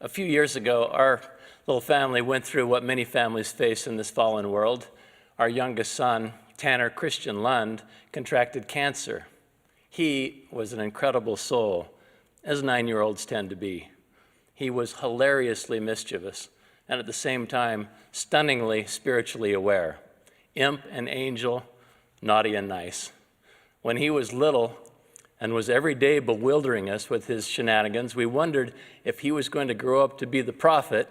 A few years ago, our little family went through what many families face in this fallen world. Our youngest son, Tanner Christian Lund, contracted cancer. He was an incredible soul, as 9-year-olds tend to be. He was hilariously mischievous, and at the same time, stunningly spiritually aware. Imp and angel, naughty and nice. When he was little and was every day bewildering us with his shenanigans, we wondered if he was going to grow up to be the prophet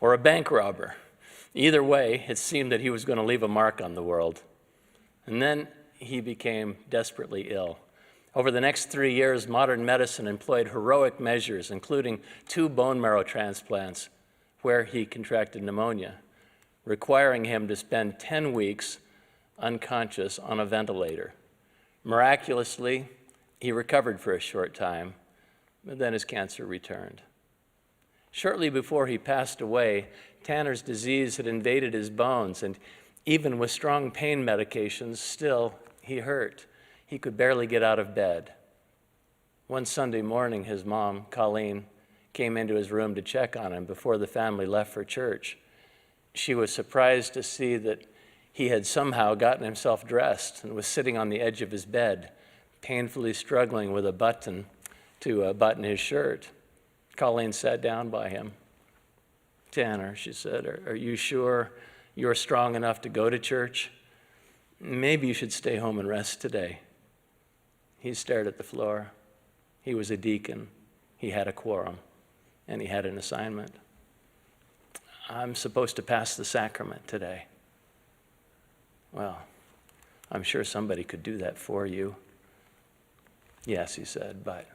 or a bank robber. Either way, it seemed that he was going to leave a mark on the world. And then he became desperately ill. Over the next 3 years, modern medicine employed heroic measures, including 2 bone marrow transplants, where he contracted pneumonia, requiring him to spend 10 weeks unconscious on a ventilator. Miraculously, he recovered for a short time, but then his cancer returned. Shortly before he passed away, Tanner's disease had invaded his bones, and even with strong pain medications, still he hurt. He could barely get out of bed. One Sunday morning, his mom, Colleen, came into his room to check on him before the family left for church. She was surprised to see that he had somehow gotten himself dressed and was sitting on the edge of his bed, painfully struggling with a button to button his shirt. Colleen sat down by him. "Tanner," she said, are you sure you're strong enough to go to church? Maybe you should stay home and rest today." He stared at the floor. He was a deacon. He had a quorum, and he had an assignment. "I'm supposed to pass the sacrament today." "Well, I'm sure somebody could do that for you." "Yes," he said, "but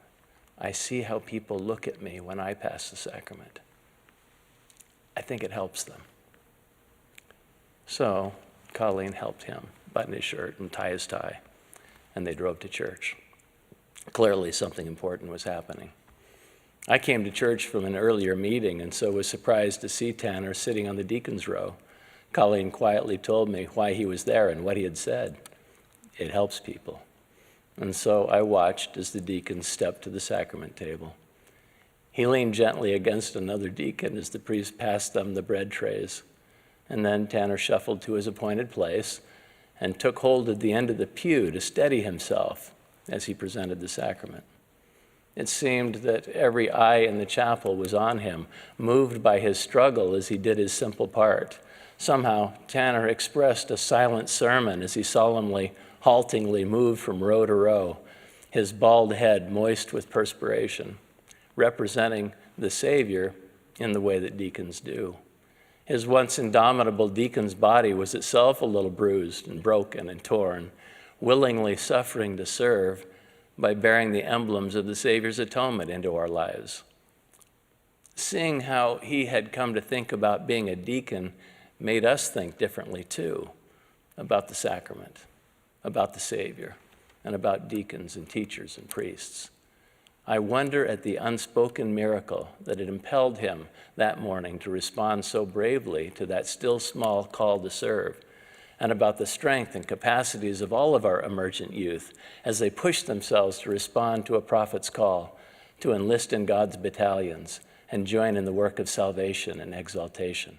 I see how people look at me when I pass the sacrament. I think it helps them." So Colleen helped him button his shirt and tie his tie, and they drove to church. Clearly something important was happening. I came to church from an earlier meeting and so was surprised to see Tanner sitting on the deacon's row. Colleen quietly told me why he was there and what he had said. It helps people. And so I watched as the deacon stepped to the sacrament table. He leaned gently against another deacon as the priest passed them the bread trays. And then Tanner shuffled to his appointed place and took hold of the end of the pew to steady himself as he presented the sacrament. It seemed that every eye in the chapel was on him, moved by his struggle as he did his simple part. Somehow, Tanner expressed a silent sermon as he solemnly, haltingly moved from row to row, his bald head moist with perspiration, representing the Savior in the way that deacons do. His once indomitable deacon's body was itself a little bruised and broken and torn, willingly suffering to serve by bearing the emblems of the Savior's atonement into our lives. Seeing how he had come to think about being a deacon made us think differently too, about the sacrament, about the Savior, and about deacons and teachers and priests. I wonder at the unspoken miracle that had impelled him that morning to respond so bravely to that still small call to serve, and about the strength and capacities of all of our emergent youth as they push themselves to respond to a prophet's call, to enlist in God's battalions and join in the work of salvation and exaltation.